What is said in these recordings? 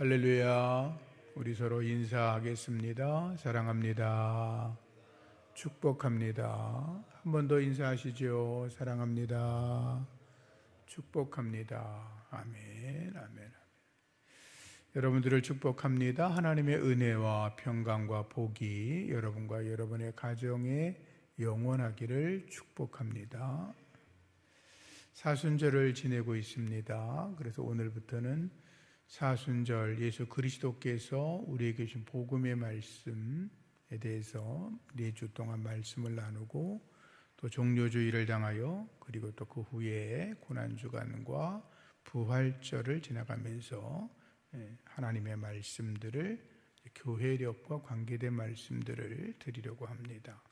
할렐루야. 우리 서로 인사하겠습니다. 사랑합니다. 축복합니다. 한 번 더 인사하시죠. 사랑합니다. 축복합니다. 아멘, 아멘. 여러분들을 축복합니다. 하나님의 은혜와 평강과 복이 여러분과 여러분의 가정에 영원하기를 축복합니다. 사순절을 지내고 있습니다. 그래서 오늘부터는 사순절, 예수 그리스도께서 우리에게 주신 복음의 말씀에 대해서 4주 동안 말씀을 나누고 또 종료주일을 당하여 그리고 또 그 후에 고난주간과 부활절을 지나가면서 하나님의 말씀들을, 교회력과 관계된 말씀들을 드리려고 합니다.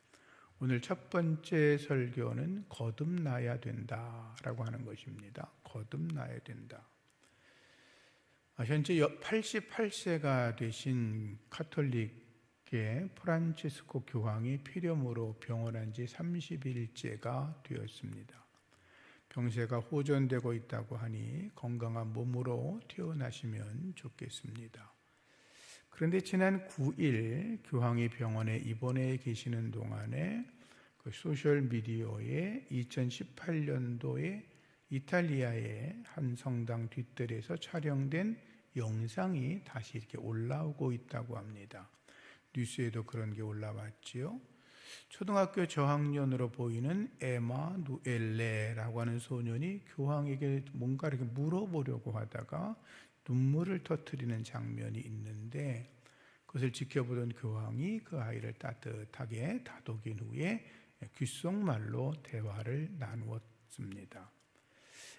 오늘 첫 번째 설교는 거듭나야 된다라고 하는 것입니다. 거듭나야 된다. 현재 88세가 되신 카톨릭의 프란치스코 교황이 폐렴으로 병원한 지 30일째가 되었습니다. 병세가 호전되고 있다고 하니 건강한 몸으로 퇴원하시면 좋겠습니다. 그런데 지난 9일 교황이 병원에 입원해 계시는 동안에 그 소셜미디어에 2018년도에 이탈리아의 한 성당 뒷뜰에서 촬영된 영상이 다시 이렇게 올라오고 있다고 합니다. 뉴스에도 그런 게 올라왔지요. 초등학교 저학년으로 보이는 에마누엘레라고 하는 소년이 교황에게 뭔가 이렇게 물어보려고 하다가 눈물을 터뜨리는 장면이 있는데, 그것을 지켜보던 교황이 그 아이를 따뜻하게 다독인 후에 귓속말로 대화를 나누었습니다.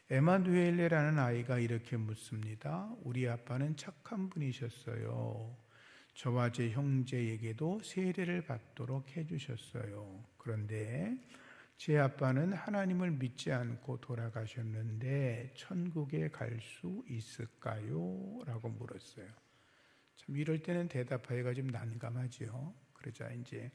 에마누엘레라는 아이가 이렇게 묻습니다. 우리 아빠는 착한 분이셨어요. 저와 제 형제에게도 세례를 받도록 해주셨어요. 그런데 제 아빠는 하나님을 믿지 않고 돌아가셨는데 천국에 갈 수 있을까요? 라고 물었어요. 참 이럴 때는 대답하기가 좀 난감하죠. 그러자 이제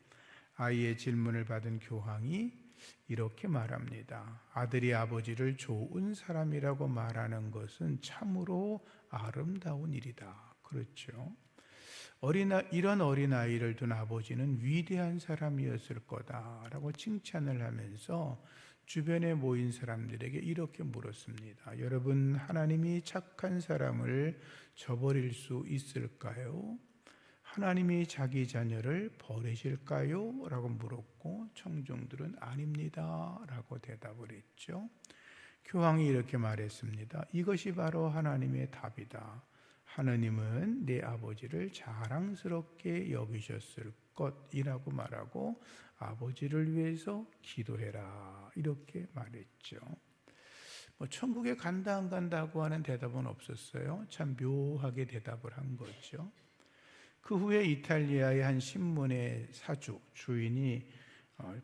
아이의 질문을 받은 교황이 이렇게 말합니다. 아들이 아버지를 좋은 사람이라고 말하는 것은 참으로 아름다운 일이다. 그렇죠. 이런 어린아이를 둔 아버지는 위대한 사람이었을 거다라고 칭찬을 하면서 주변에 모인 사람들에게 이렇게 물었습니다. 여러분, 하나님이 착한 사람을 저버릴 수 있을까요? 하나님이 자기 자녀를 버리실까요? 라고 물었고 청중들은 아닙니다 라고 대답을 했죠. 교황이 이렇게 말했습니다. 이것이 바로 하나님의 답이다. 하나님은 내 아버지를 자랑스럽게 여기셨을 것이라고 말하고 아버지를 위해서 기도해라 이렇게 말했죠. 천국에 간다 안 간다고 하는 대답은 없었어요. 참 묘하게 대답을 한 거죠. 그 후에 이탈리아의 한 신문의 주인이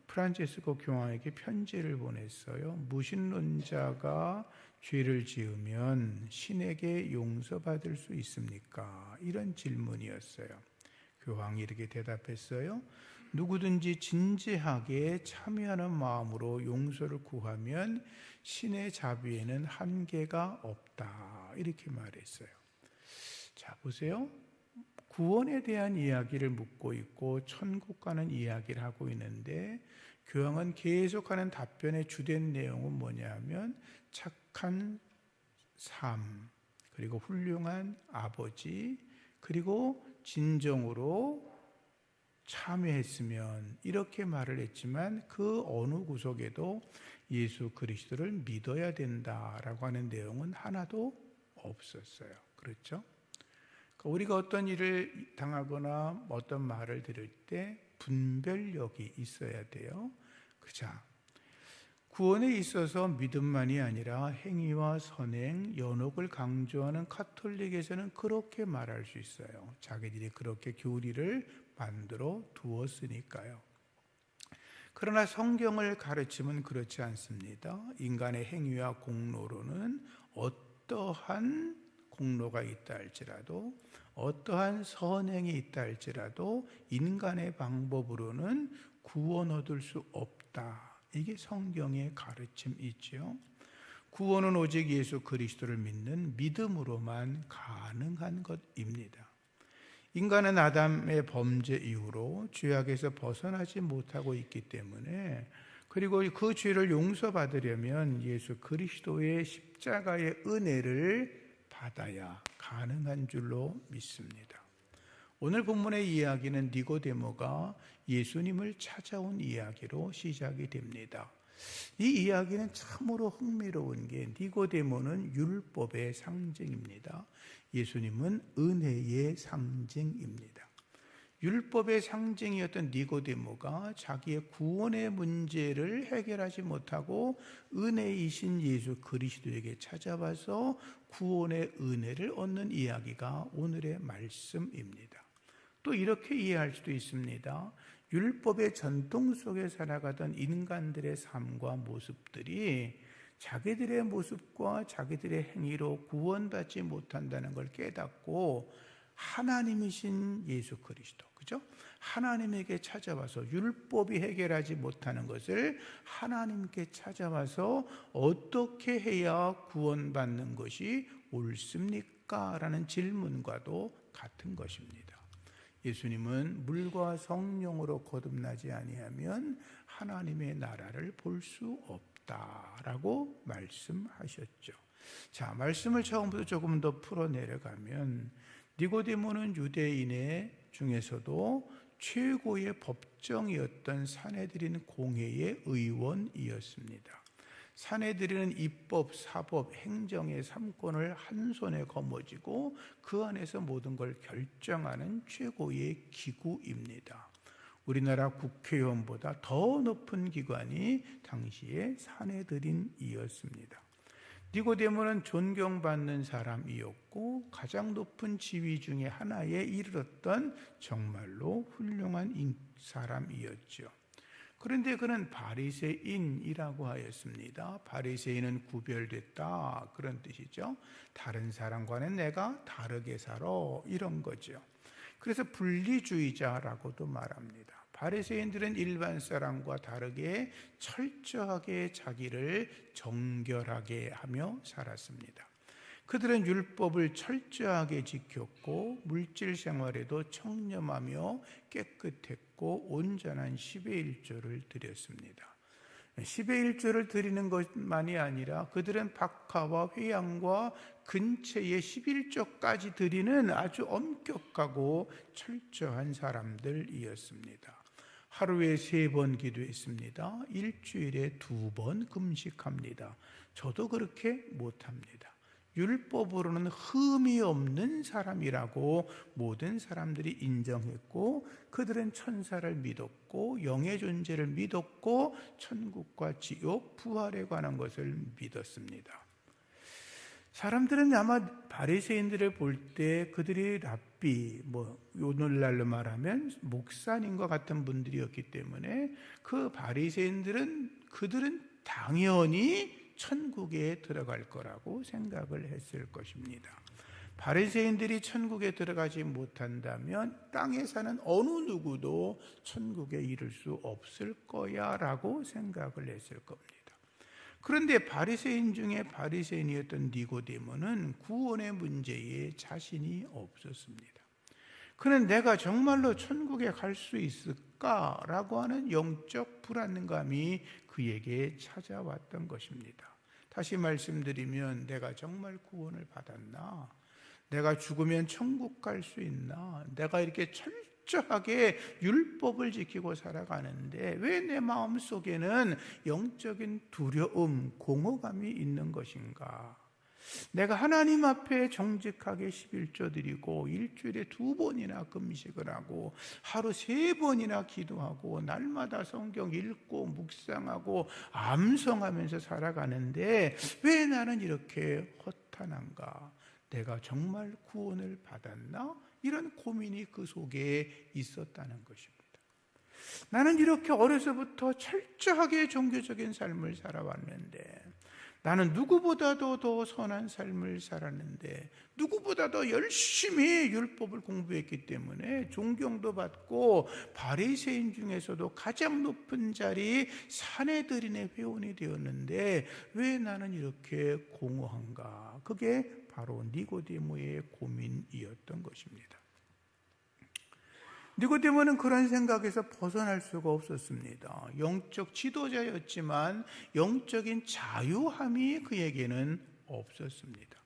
프란치스코 교황에게 편지를 보냈어요. 무신론자가 죄를 지으면 신에게 용서받을 수 있습니까? 이런 질문이었어요. 교황이 이렇게 대답했어요. 누구든지 진지하게 참여하는 마음으로 용서를 구하면 신의 자비에는 한계가 없다. 이렇게 말했어요. 자, 보세요. 구원에 대한 이야기를 묻고 있고 천국 가는 이야기를 하고 있는데 교황은 계속하는 답변의 주된 내용은 뭐냐면 착한 삶, 그리고 훌륭한 아버지, 그리고 진정으로 참여했으면 이렇게 말을 했지만 그 어느 구석에도 예수 그리스도를 믿어야 된다라고 하는 내용은 하나도 없었어요. 그렇죠? 우리가 어떤 일을 당하거나 어떤 말을 들을 때 분별력이 있어야 돼요. 자, 구원에 있어서 믿음만이 아니라 행위와 선행, 연옥을 강조하는 카톨릭에서는 그렇게 말할 수 있어요. 자기들이 그렇게 교리를 만들어 두었으니까요. 그러나 성경을 가르침은 그렇지 않습니다. 인간의 행위와 공로로는 어떠한 공로가 있다 할지라도 어떠한 선행이 있다 할지라도 인간의 방법으로는 구원 얻을 수 없다. 이게 성경의 가르침이지요. 구원은 오직 예수 그리스도를 믿는 믿음으로만 가능한 것입니다. 인간은 아담의 범죄 이후로 죄악에서 벗어나지 못하고 있기 때문에, 그리고 그 죄를 용서받으려면 예수 그리스도의 십자가의 은혜를 받아야 가능한 줄로 믿습니다. 오늘 본문의 이야기는 니고데모가 예수님을 찾아온 이야기로 시작이 됩니다. 이 이야기는 참으로 흥미로운 게, 니고데모는 율법의 상징입니다. 예수님은 은혜의 상징입니다. 율법의 상징이었던 니고데모가 자기의 구원의 문제를 해결하지 못하고 은혜이신 예수 그리스도에게 찾아와서 구원의 은혜를 얻는 이야기가 오늘의 말씀입니다. 또 이렇게 이해할 수도 있습니다. 율법의 전통 속에 살아가던 인간들의 삶과 모습들이 자기들의 모습과 자기들의 행위로 구원받지 못한다는 걸 깨닫고 하나님이신 예수 그리스도, 그죠? 하나님에게 찾아와서 율법이 해결하지 못하는 것을 하나님께 찾아와서 어떻게 해야 구원받는 것이 옳습니까? 라는 질문과도 같은 것입니다. 예수님은 물과 성령으로 거듭나지 아니하면 하나님의 나라를 볼 수 없다라고 말씀하셨죠. 자, 말씀을 처음부터 조금 더 풀어내려가면, 니고데모는 유대인의 중에서도 최고의 법정이었던 산헤드린 공회의 의원이었습니다. 산헤드린은 입법, 사법, 행정의 3권을 한 손에 거머쥐고 그 안에서 모든 걸 결정하는 최고의 기구입니다. 우리나라 국회의원보다 더 높은 기관이 당시에 산헤드린이었습니다. 니고데모는 존경받는 사람이었고 가장 높은 지위 중에 하나에 이르렀던 정말로 훌륭한 사람이었죠. 그런데 그는 바리새인이라고 하였습니다. 바리새인은 구별됐다, 그런 뜻이죠. 다른 사람과는 내가 다르게 살아, 이런 거죠. 그래서 분리주의자라고도 말합니다. 바리새인들은 일반 사람과 다르게 철저하게 자기를 정결하게 하며 살았습니다. 그들은 율법을 철저하게 지켰고 물질 생활에도 청렴하며 깨끗했고 온전한 10의 1조를 드렸습니다. 10의 1조를 드리는 것만이 아니라 그들은 박하와 회양과 근처의 11조까지 드리는 아주 엄격하고 철저한 사람들이었습니다. 하루에 3번 기도했습니다. 일주일에 2번 금식합니다. 저도 그렇게 못합니다. 율법으로는 흠이 없는 사람이라고 모든 사람들이 인정했고, 그들은 천사를 믿었고 영의 존재를 믿었고 천국과 지옥, 부활에 관한 것을 믿었습니다. 사람들은 아마 바리새인들을 볼 때 그들이 랍비, 오늘날로 말하면 목사님과 같은 분들이었기 때문에 그 바리새인들은 그들은 당연히 천국에 들어갈 거라고 생각을 했을 것입니다. 바리새인들이 천국에 들어가지 못한다면 땅에 사는 어느 누구도 천국에 이를 수 없을 거야 라고 생각을 했을 겁니다. 그런데 바리새인 중에 바리새인이었던 니고데모는 구원의 문제에 자신이 없었습니다. 그는 내가 정말로 천국에 갈 수 있을까라고 하는 영적 불안감이 그에게 찾아왔던 것입니다. 다시 말씀드리면, 내가 정말 구원을 받았나? 내가 죽으면 천국 갈 수 있나? 내가 이렇게 철저하게 율법을 지키고 살아가는데 왜 내 마음속에는 영적인 두려움, 공허감이 있는 것인가? 내가 하나님 앞에 정직하게 11조 드리고 일주일에 2번이나 금식을 하고 하루 3번이나 기도하고 날마다 성경 읽고 묵상하고 암송하면서 살아가는데 왜 나는 이렇게 허탄한가? 내가 정말 구원을 받았나? 이런 고민이 그 속에 있었다는 것입니다. 나는 이렇게 어려서부터 철저하게 종교적인 삶을 살아왔는데 나는 누구보다도 더 선한 삶을 살았는데, 누구보다도 열심히 율법을 공부했기 때문에 존경도 받고 바리새인 중에서도 가장 높은 자리 산헤드린의 회원이 되었는데 왜 나는 이렇게 공허한가? 그게 바로 니고데모의 고민이었던 것입니다. 니고데모는 그런 생각에서 벗어날 수가 없었습니다. 영적 지도자였지만 영적인 자유함이 그에게는 없었습니다.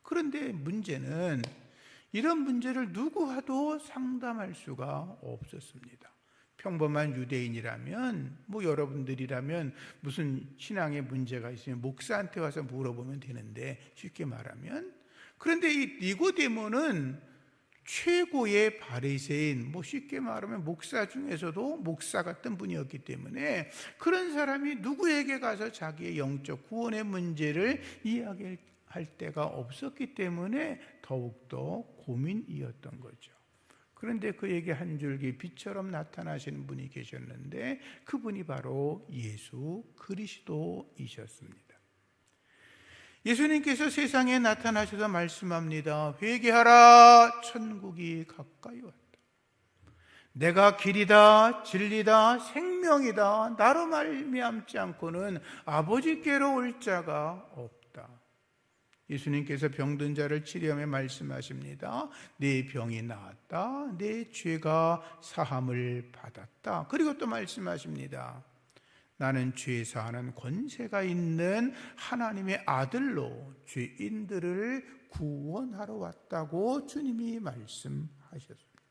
그런데 문제는 이런 문제를 누구와도 상담할 수가 없었습니다. 평범한 유대인이라면, 여러분들이라면 무슨 신앙에 문제가 있으면 목사한테 와서 물어보면 되는데, 쉽게 말하면. 그런데 이 니고데모는 최고의 바리새인, 쉽게 말하면 목사 중에서도 목사 같은 분이었기 때문에 그런 사람이 누구에게 가서 자기의 영적 구원의 문제를 이야기할 데가 없었기 때문에 더욱더 고민이었던 거죠. 그런데 그에게 한 줄기 빛처럼 나타나시는 분이 계셨는데 그분이 바로 예수 그리스도이셨습니다. 예수님께서 세상에 나타나셔서 말씀합니다. 회개하라, 천국이 가까이 왔다. 내가 길이다, 진리다, 생명이다. 나로 말미암지 않고는 아버지께로 올 자가 없다. 예수님께서 병든 자를 치료하며 말씀하십니다. 내 병이 나았다. 내 죄가 사함을 받았다. 그리고 또 말씀하십니다. 나는 죄 사하는 권세가 있는 하나님의 아들로 죄인들을 구원하러 왔다고 주님이 말씀하셨습니다.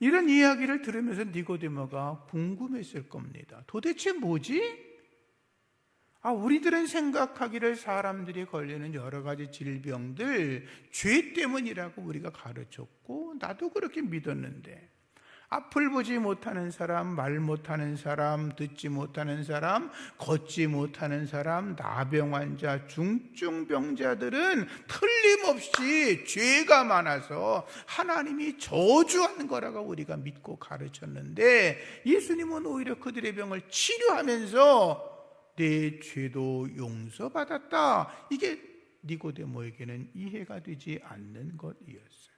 이런 이야기를 들으면서 니고데모가 궁금했을 겁니다. 도대체 뭐지? 우리들은 생각하기를 사람들이 걸리는 여러 가지 질병들 죄 때문이라고 우리가 가르쳤고 나도 그렇게 믿었는데, 앞을 보지 못하는 사람, 말 못하는 사람, 듣지 못하는 사람, 걷지 못하는 사람, 나병 환자, 중증병자들은 틀림없이 죄가 많아서 하나님이 저주하는 거라고 우리가 믿고 가르쳤는데, 예수님은 오히려 그들의 병을 치료하면서 내 죄도 용서받았다. 이게 니고데모에게는 이해가 되지 않는 것이었어요.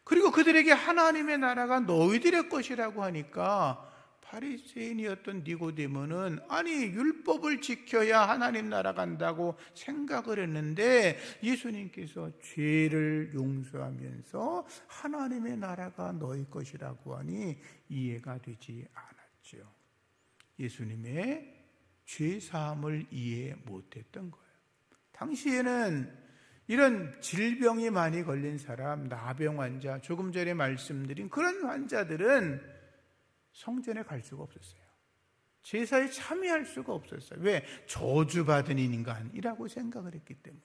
그리고 그들에게 하나님의 나라가 너희들의 것이라고 하니까 바리새인이었던 니고데모는 율법을 지켜야 하나님 나라 간다고 생각을 했는데 예수님께서 죄를 용서하면서 하나님의 나라가 너희 것이라고 하니 이해가 되지 않았죠. 예수님의 죄 사함을 이해 못했던 거예요. 당시에는 이런 질병이 많이 걸린 사람, 나병 환자, 조금 전에 말씀드린 그런 환자들은 성전에 갈 수가 없었어요. 제사에 참여할 수가 없었어요. 왜? 저주받은 인간이라고 생각을 했기 때문에.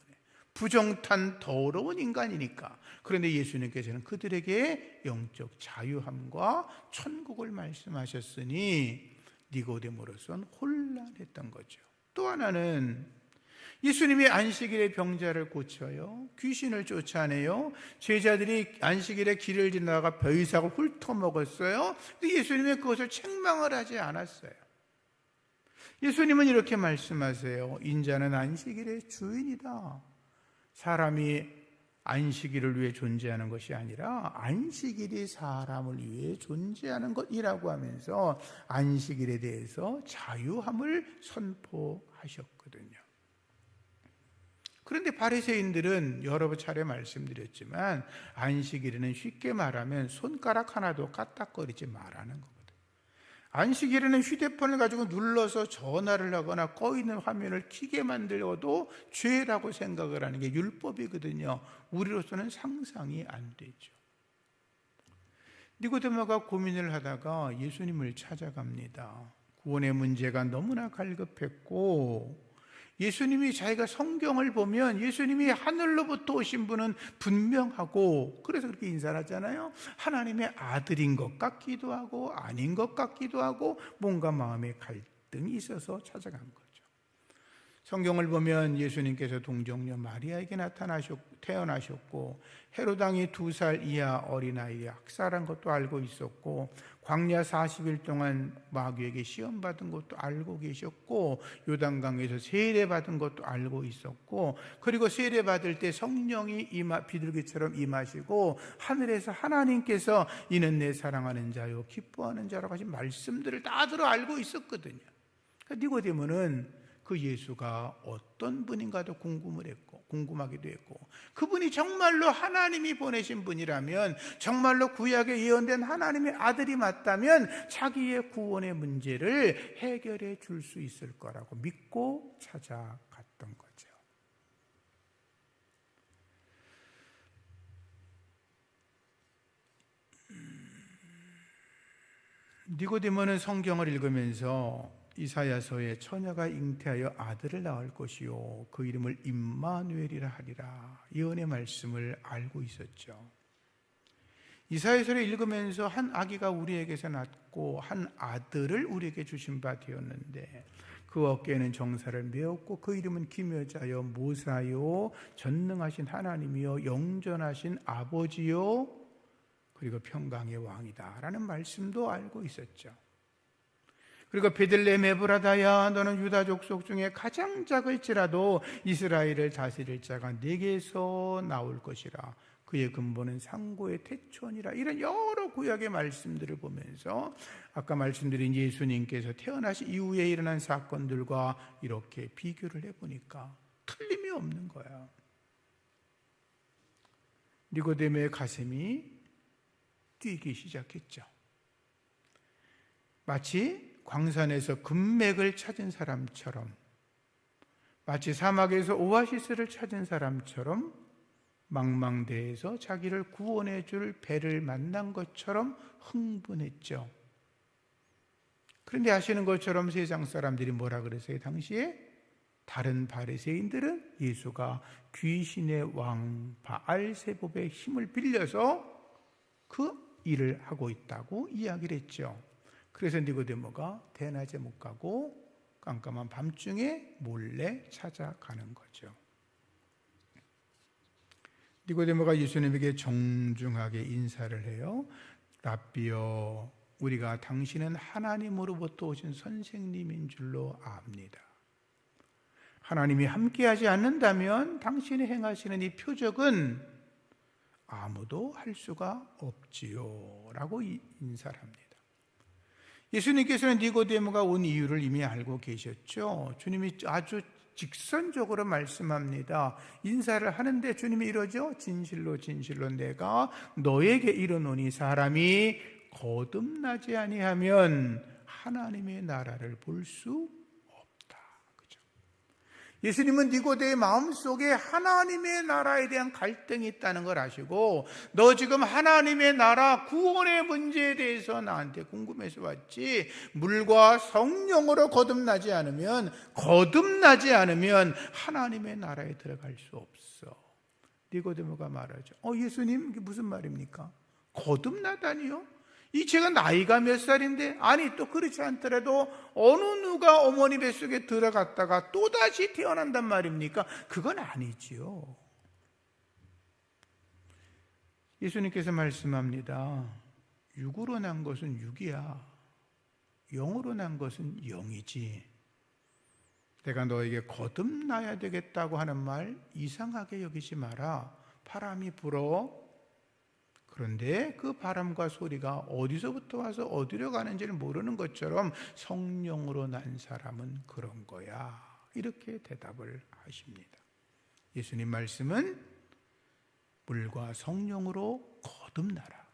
부정탄 더러운 인간이니까. 그런데 예수님께서는 그들에게 영적 자유함과 천국을 말씀하셨으니 니고데모로서는 혼란했던 거죠. 또 하나는 예수님이 안식일에 병자를 고쳐요. 귀신을 쫓아내요. 제자들이 안식일에 길을 지나다가 벼이삭을 훑어먹었어요. 근데 예수님은 그것을 책망을 하지 않았어요. 예수님은 이렇게 말씀하세요. 인자는 안식일의 주인이다. 사람이 안식일을 위해 존재하는 것이 아니라 안식일이 사람을 위해 존재하는 것이라고 하면서 안식일에 대해서 자유함을 선포하셨거든요. 그런데 바리새인들은 여러 차례 말씀드렸지만 안식일에는 쉽게 말하면 손가락 하나도 까딱거리지 말라는 거거든요. 안식일에는 휴대폰을 가지고 눌러서 전화를 하거나 꺼있는 화면을 켜게 만들어도 죄라고 생각을 하는 게 율법이거든요. 우리로서는 상상이 안 되죠. 니고데모가 고민을 하다가 예수님을 찾아갑니다. 구원의 문제가 너무나 갈급했고 예수님이 자기가 성경을 보면 예수님이 하늘로부터 오신 분은 분명하고 그래서 그렇게 인사를 하잖아요. 하나님의 아들인 것 같기도 하고 아닌 것 같기도 하고 뭔가 마음에 갈등이 있어서 찾아간 거죠. 성경을 보면 예수님께서 동정녀 마리아에게 태어나셨고 헤롯 왕이 2살 이하 어린아이에 학살한 것도 알고 있었고 광야 40일 동안 마귀에게 시험받은 것도 알고 계셨고 요단강에서 세례받은 것도 알고 있었고 그리고 세례받을 때 성령이 비둘기처럼 임하시고 하늘에서 하나님께서 이는 내 사랑하는 자요 기뻐하는 자라고 하신 말씀들을 다 들어 알고 있었거든요. 그러니까 니고데모는 그 예수가 어떤 분인가도 궁금하기도 했고 그분이 정말로 하나님이 보내신 분이라면 정말로 구약에 예언된 하나님의 아들이 맞다면 자기의 구원의 문제를 해결해 줄 수 있을 거라고 믿고 찾아갔던 거죠. 니고데모는 성경을 읽으면서 이사야서에 처녀가 잉태하여 아들을 낳을 것이요 그 이름을 임마누엘이라 하리라 예언의 말씀을 알고 있었죠. 이사야서를 읽으면서 한 아기가 우리에게서 낳고 한 아들을 우리에게 주신 바 되었는데 그 어깨에는 정사를 메었고 그 이름은 기묘자여 모사요 전능하신 하나님이요 영전하신 아버지요 그리고 평강의 왕이다 라는 말씀도 알고 있었죠. 그리고 베들레헴 에브라다야 너는 유다 족속 중에 가장 작을지라도 이스라엘을 다스릴 자가 네게서 나올 것이라 그의 근본은 상고의 태초니라 이런 여러 구약의 말씀들을 보면서 아까 말씀드린 예수님께서 태어나신 이후에 일어난 사건들과 이렇게 비교를 해보니까 틀림이 없는 거야. 니고데모의 가슴이 뛰기 시작했죠. 마치 광산에서 금맥을 찾은 사람처럼 마치 사막에서 오아시스를 찾은 사람처럼 망망대해에서 자기를 구원해 줄 배를 만난 것처럼 흥분했죠. 그런데 아시는 것처럼 세상 사람들이 뭐라 그랬어요? 당시에 다른 바리새인들은 예수가 귀신의 왕 바알세봅의 힘을 빌려서 그 일을 하고 있다고 이야기를 했죠. 그래서 니고데모가 대낮에 못 가고 깜깜한 밤중에 몰래 찾아가는 거죠. 니고데모가 예수님에게 정중하게 인사를 해요. 랍비여, 우리가 당신은 하나님으로부터 오신 선생님인 줄로 압니다. 하나님이 함께하지 않는다면 당신이 행하시는 이 표적은 아무도 할 수가 없지요 라고 인사를 합니다. 예수님께서는 니고데모가 온 이유를 이미 알고 계셨죠. 주님이 아주 직선적으로 말씀합니다. 인사를 하는데 주님이 이러죠. 진실로 진실로 내가 너에게 이르노니 사람이 거듭나지 아니하면 하나님의 나라를 볼 수 없다. 그죠? 예수님은 니고데의 마음속에 하나님의 나라에 대한 갈등이 있다는 걸 아시고 너 지금 하나님의 나라 구원의 문제에 대해서 나한테 궁금해서 왔지 물과 성령으로 거듭나지 않으면 하나님의 나라에 들어갈 수 없어. 니고데모가 말하죠. 예수님 이게 무슨 말입니까? 거듭나다니요? 이 제가 나이가 몇 살인데 아니 또 그렇지 않더라도 어느 누가 어머니 뱃속에 들어갔다가 또다시 태어난단 말입니까? 그건 아니지요. 예수님께서 말씀합니다. 육으로 난 것은 육이야. 영으로 난 것은 영이지. 내가 너에게 거듭나야 되겠다고 하는 말 이상하게 여기지 마라. 바람이 불어. 그런데 그 바람과 소리가 어디서부터 와서 어디로 가는지를 모르는 것처럼 성령으로 난 사람은 그런 거야. 이렇게 대답을 하십니다. 예수님 말씀은 물과 성령으로 거듭나라.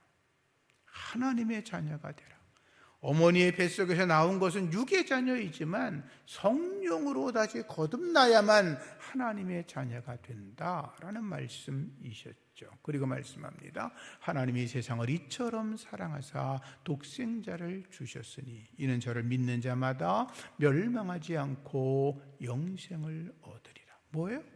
하나님의 자녀가 되라. 어머니의 뱃속에서 나온 것은 육의 자녀이지만 성령으로 다시 거듭나야만 하나님의 자녀가 된다라는 말씀이셨죠. 그리고 말씀합니다. 하나님이 세상을 이처럼 사랑하사 독생자를 주셨으니 이는 저를 믿는 자마다 멸망하지 않고 영생을 얻으리라. 뭐예요?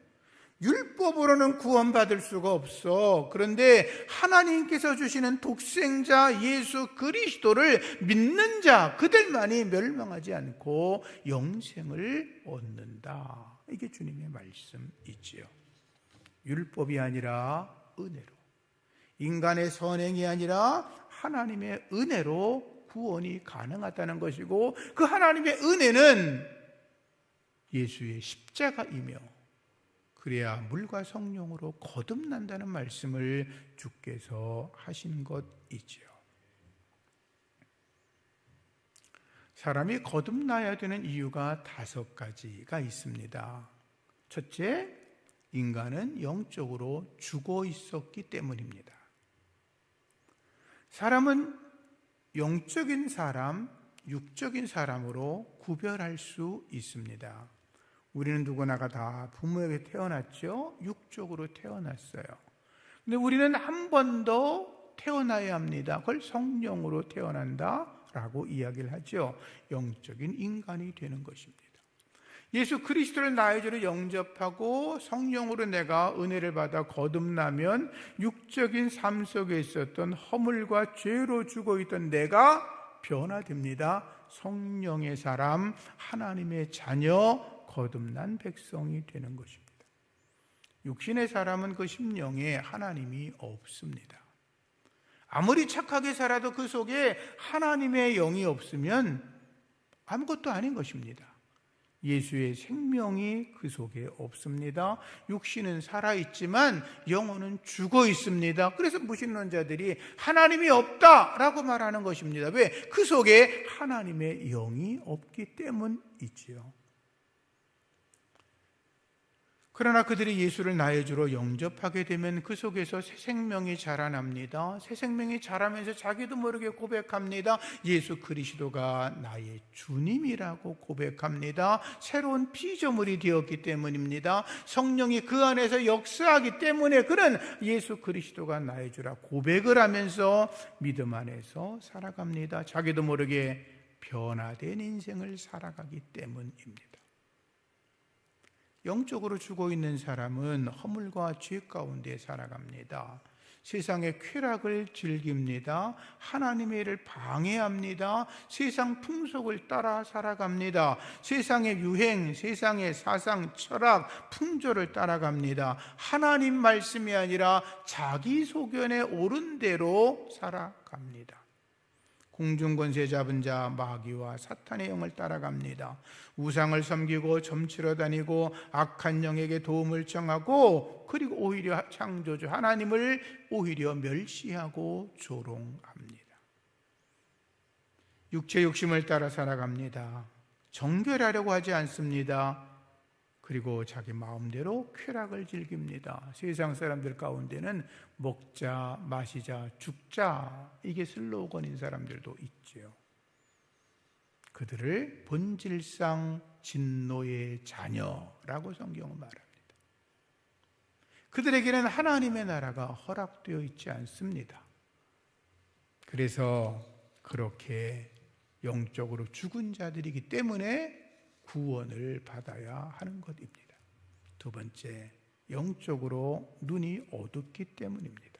율법으로는 구원받을 수가 없어. 그런데 하나님께서 주시는 독생자 예수 그리스도를 믿는 자 그들만이 멸망하지 않고 영생을 얻는다. 이게 주님의 말씀이지요. 율법이 아니라 은혜로, 인간의 선행이 아니라 하나님의 은혜로 구원이 가능하다는 것이고, 그 하나님의 은혜는 예수의 십자가이며 그래야 물과 성령으로 거듭난다는 말씀을 주께서 하신 것이지요. 사람이 거듭나야 되는 이유가 5가지가 있습니다. 첫째, 인간은 영적으로 죽어 있었기 때문입니다. 사람은 영적인 사람, 육적인 사람으로 구별할 수 있습니다. 우리는 누구나가 다 부모에게 태어났죠. 육적으로 태어났어요. 근데 우리는 한 번 더 태어나야 합니다. 그걸 성령으로 태어난다라고 이야기를 하죠. 영적인 인간이 되는 것입니다. 예수 그리스도를 나의 죄로 영접하고 성령으로 내가 은혜를 받아 거듭나면 육적인 삶 속에 있었던 허물과 죄로 죽어있던 내가 변화됩니다. 성령의 사람, 하나님의 자녀, 거듭난 백성이 되는 것입니다. 육신의 사람은 그 심령에 하나님이 없습니다. 아무리 착하게 살아도 그 속에 하나님의 영이 없으면 아무것도 아닌 것입니다. 예수의 생명이 그 속에 없습니다. 육신은 살아있지만 영혼은 죽어 있습니다. 그래서 무신론자들이 하나님이 없다라고 말하는 것입니다. 왜? 그 속에 하나님의 영이 없기 때문이지요. 그러나 그들이 예수를 나의 주로 영접하게 되면 그 속에서 새 생명이 자라납니다. 새 생명이 자라면서 자기도 모르게 고백합니다. 예수 그리스도가 나의 주님이라고 고백합니다. 새로운 피조물이 되었기 때문입니다. 성령이 그 안에서 역사하기 때문에 그는 예수 그리스도가 나의 주라 고백을 하면서 믿음 안에서 살아갑니다. 자기도 모르게 변화된 인생을 살아가기 때문입니다. 영적으로 죽어 있는 사람은 허물과 죄 가운데 살아갑니다. 세상의 쾌락을 즐깁니다. 하나님의 일을 방해합니다. 세상 풍속을 따라 살아갑니다. 세상의 유행, 세상의 사상, 철학, 풍조를 따라갑니다. 하나님 말씀이 아니라 자기 소견에 옳은 대로 살아갑니다. 공중권세 잡은 자 마귀와 사탄의 영을 따라갑니다. 우상을 섬기고 점치러 다니고 악한 영에게 도움을 청하고, 그리고 오히려 창조주 하나님을 오히려 멸시하고 조롱합니다. 육체 욕심을 따라 살아갑니다. 정결하려고 하지 않습니다. 그리고 자기 마음대로 쾌락을 즐깁니다. 세상 사람들 가운데는 먹자, 마시자, 죽자, 이게 슬로건인 사람들도 있죠. 그들을 본질상 진노의 자녀라고 성경은 말합니다. 그들에게는 하나님의 나라가 허락되어 있지 않습니다. 그래서 그렇게 영적으로 죽은 자들이기 때문에 구원을 받아야 하는 것입니다. 두 번째, 영적으로 눈이 어둡기 때문입니다.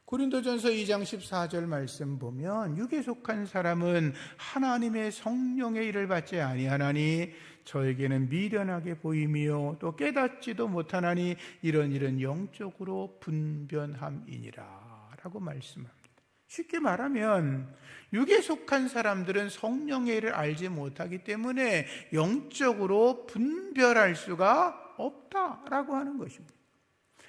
고린도전서 2장 14절 말씀 보면, 육에 속한 사람은 하나님의 성령의 일을 받지 아니하나니 저에게는 미련하게 보이며 또 깨닫지도 못하나니 이런 일은 영적으로 분변함이니라 라고 말씀합니다. 쉽게 말하면 육에 속한 사람들은 성령의 일을 알지 못하기 때문에 영적으로 분별할 수가 없다라고 하는 것입니다.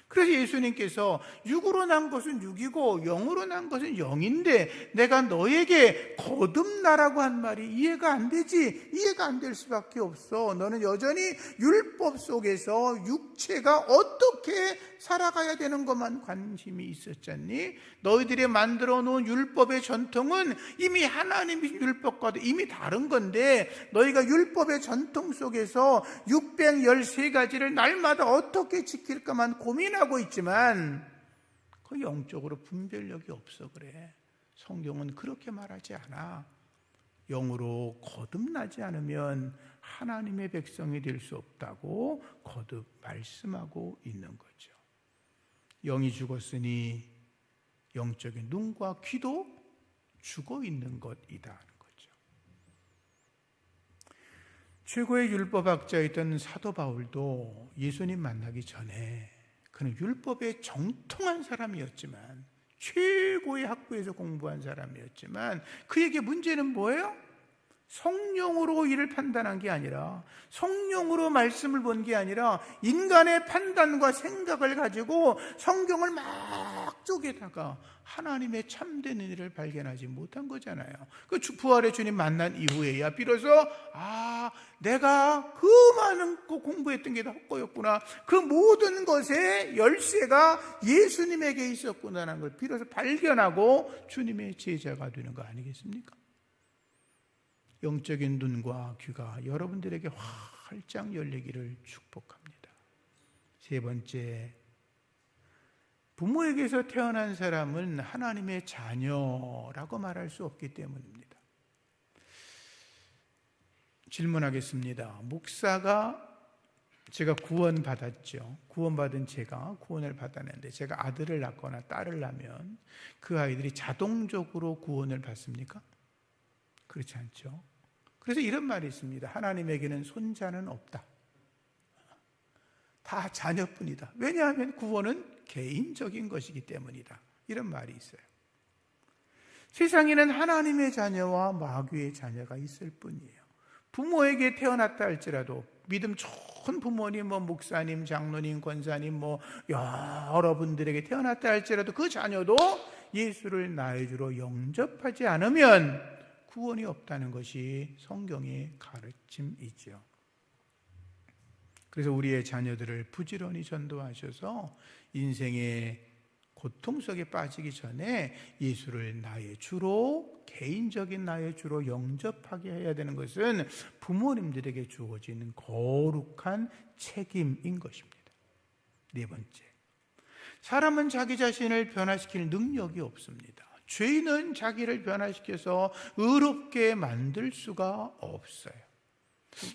그래서 예수님께서 육으로 난 것은 육이고 영으로 난 것은 영인데 내가 너에게 거듭나라고 한 말이 이해가 안 되지. 이해가 안 될 수밖에 없어. 너는 여전히 율법 속에서 육체가 어떻게 살아가야 되는 것만 관심이 있었잖니. 너희들이 만들어 놓은 율법의 전통은 이미 하나님의 율법과도 이미 다른 건데, 너희가 율법의 전통 속에서 613가지를 날마다 어떻게 지킬까만 고민하고 있지만 그 영적으로 분별력이 없어 그래. 성경은 그렇게 말하지 않아. 영으로 거듭나지 않으면 하나님의 백성이 될 수 없다고 거듭 말씀하고 있는 거죠. 영이 죽었으니 영적인 눈과 귀도 죽어 있는 것이다 하는 거죠. 최고의 율법학자였던 사도 바울도 예수님 만나기 전에 그는 율법에 정통한 사람이었지만, 최고의 학부에서 공부한 사람이었지만, 그에게 문제는 뭐예요? 성령으로 이를 판단한 게 아니라, 성령으로 말씀을 본 게 아니라 인간의 판단과 생각을 가지고 성경을 막 쪼개다가 하나님의 참된 은혜를 발견하지 못한 거잖아요. 그 부활의 주님 만난 이후에야 비로소 내가 그 많은 거 공부했던 게 다 헛거였구나, 그 모든 것의 열쇠가 예수님에게 있었구나라는 걸 비로소 발견하고 주님의 제자가 되는 거 아니겠습니까? 영적인 눈과 귀가 여러분들에게 활짝 열리기를 축복합니다. 세 번째, 부모에게서 태어난 사람은 하나님의 자녀라고 말할 수 없기 때문입니다. 질문하겠습니다. 목사가, 제가 구원받았죠. 구원받은 제가 구원을 받았는데, 제가 아들을 낳거나 딸을 낳으면 그 아이들이 자동적으로 구원을 받습니까? 그렇지 않죠. 그래서 이런 말이 있습니다. 하나님에게는 손자는 없다. 다 자녀뿐이다. 왜냐하면 구원은 개인적인 것이기 때문이다. 이런 말이 있어요. 세상에는 하나님의 자녀와 마귀의 자녀가 있을 뿐이에요. 부모에게 태어났다 할지라도, 믿음 좋은 부모님, 목사님, 장로님, 권사님, 여러분들에게 태어났다 할지라도 그 자녀도 예수를 나의 주로 영접하지 않으면 구원이 없다는 것이 성경의 가르침이죠. 그래서 우리의 자녀들을 부지런히 전도하셔서 인생의 고통 속에 빠지기 전에 예수를 나의 주로, 개인적인 나의 주로 영접하게 해야 되는 것은 부모님들에게 주어지는 거룩한 책임인 것입니다. 네 번째, 사람은 자기 자신을 변화시킬 능력이 없습니다. 죄인은 자기를 변화시켜서 의롭게 만들 수가 없어요.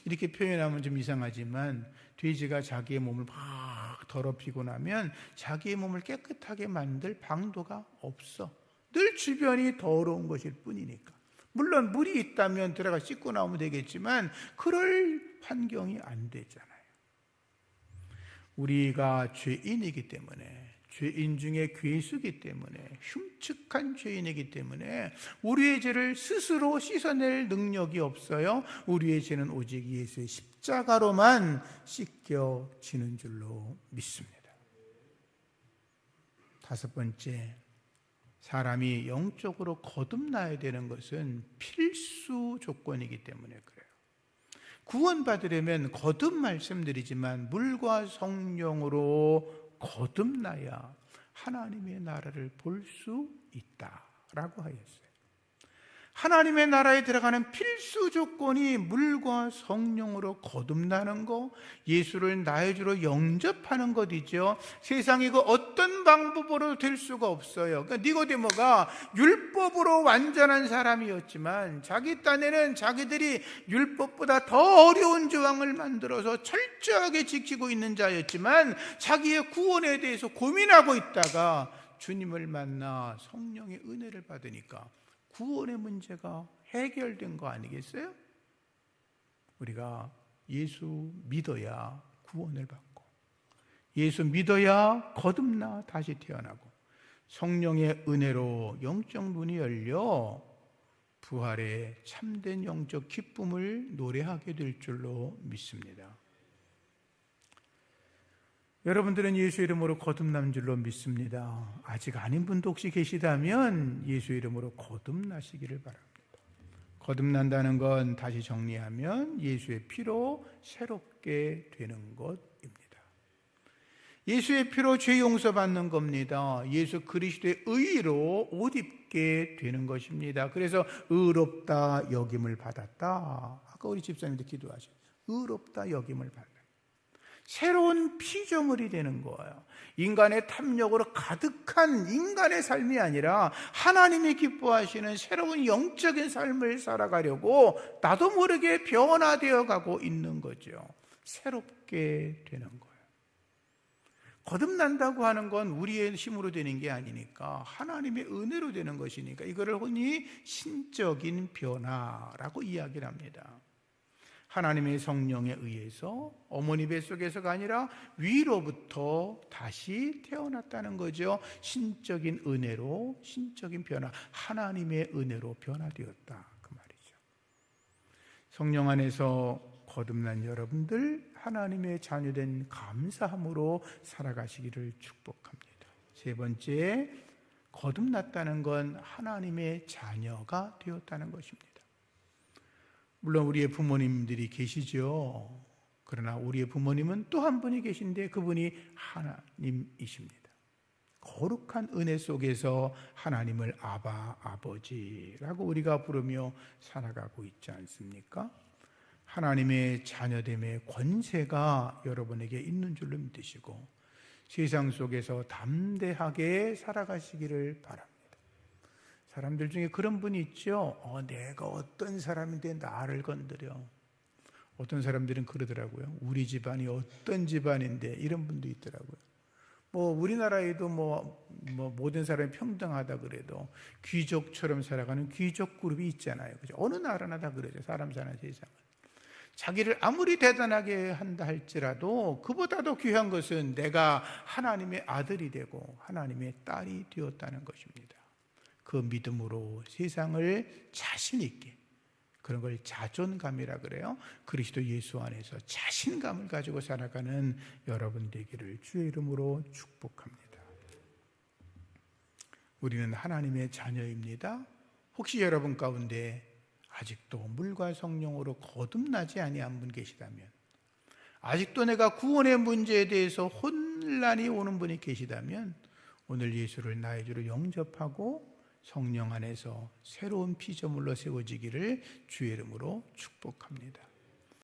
이렇게 표현하면 좀 이상하지만, 돼지가 자기의 몸을 막 더럽히고 나면 자기의 몸을 깨끗하게 만들 방도가 없어. 늘 주변이 더러운 것일 뿐이니까. 물론 물이 있다면 들어가 씻고 나오면 되겠지만 그럴 환경이 안 되잖아요. 우리가 죄인이기 때문에, 죄인 중에 괴수이기 때문에, 흉측한 죄인이기 때문에 우리의 죄를 스스로 씻어낼 능력이 없어요. 우리의 죄는 오직 예수의 십자가로만 씻겨지는 줄로 믿습니다. 다섯 번째, 사람이 영적으로 거듭나야 되는 것은 필수 조건이기 때문에 그래요. 구원받으려면 거듭 말씀드리지만 물과 성령으로 거듭나야 하나님의 나라를 볼 수 있다라고 하였어요. 하나님의 나라에 들어가는 필수 조건이 물과 성령으로 거듭나는 것, 예수를 나의 주로 영접하는 것이죠. 세상에 그 어떤 방법으로 될 수가 없어요. 그러니까 니고데모가 율법으로 완전한 사람이었지만 자기 딴에는 자기들이 율법보다 더 어려운 조항을 만들어서 철저하게 지키고 있는 자였지만 자기의 구원에 대해서 고민하고 있다가 주님을 만나 성령의 은혜를 받으니까 구원의 문제가 해결된 거 아니겠어요? 우리가 예수 믿어야 구원을 받고, 예수 믿어야 거듭나 다시 태어나고, 성령의 은혜로 영적 눈이 열려 부활의 참된 영적 기쁨을 노래하게 될 줄로 믿습니다. 여러분들은 예수 이름으로 거듭난 줄로 믿습니다. 아직 아닌 분도 혹시 계시다면 예수 이름으로 거듭나시기를 바랍니다. 거듭난다는 건 다시 정리하면 예수의 피로 새롭게 되는 것입니다. 예수의 피로 죄 용서받는 겁니다. 예수 그리스도의 의로 옷 입게 되는 것입니다. 그래서 의롭다 여김을 받았다. 아까 우리 집사님도 기도하셨어요. 의롭다 여김을 받았다. 새로운 피조물이 되는 거예요. 인간의 탐욕으로 가득한 인간의 삶이 아니라 하나님이 기뻐하시는 새로운 영적인 삶을 살아가려고 나도 모르게 변화되어 가고 있는 거죠. 새롭게 되는 거예요. 거듭난다고 하는 건 우리의 힘으로 되는 게 아니니까 하나님의 은혜로 되는 것이니까 이거를 흔히 신적인 변화라고 이야기를 합니다. 하나님의 성령에 의해서 어머니 뱃속에서가 아니라 위로부터 다시 태어났다는 거죠. 신적인 은혜로, 신적인 변화, 하나님의 은혜로 변화되었다, 그 말이죠. 성령 안에서 거듭난 여러분들, 하나님의 자녀된 감사함으로 살아가시기를 축복합니다. 세 번째, 거듭났다는 건 하나님의 자녀가 되었다는 것입니다. 물론 우리의 부모님들이 계시죠. 그러나 우리의 부모님은 또 한 분이 계신데 그분이 하나님이십니다. 거룩한 은혜 속에서 하나님을 아바, 아버지라고 우리가 부르며 살아가고 있지 않습니까? 하나님의 자녀됨의 권세가 여러분에게 있는 줄로 믿으시고 세상 속에서 담대하게 살아가시기를 바랍니다. 사람들 중에 그런 분이 있죠. 내가 어떤 사람인데 나를 건드려. 어떤 사람들은 그러더라고요. 우리 집안이 어떤 집안인데, 이런 분도 있더라고요. 우리나라에도 모든 사람이 평등하다 그래도 귀족처럼 살아가는 귀족 그룹이 있잖아요. 그죠? 어느 나라나 다 그러죠. 사람 사는 세상은. 자기를 아무리 대단하게 한다 할지라도 그보다도 귀한 것은 내가 하나님의 아들이 되고 하나님의 딸이 되었다는 것입니다. 그 믿음으로 세상을 자신 있게, 그런 걸 자존감이라 그래요. 그리스도 예수 안에서 자신감을 가지고 살아가는 여러분 되기를 주의 이름으로 축복합니다. 우리는 하나님의 자녀입니다. 혹시 여러분 가운데 아직도 물과 성령으로 거듭나지 아니한 분 계시다면, 아직도 내가 구원의 문제에 대해서 혼란이 오는 분이 계시다면 오늘 예수를 나의 주로 영접하고 성령 안에서 새로운 피조물로 세워지기를 주의 이름으로 축복합니다.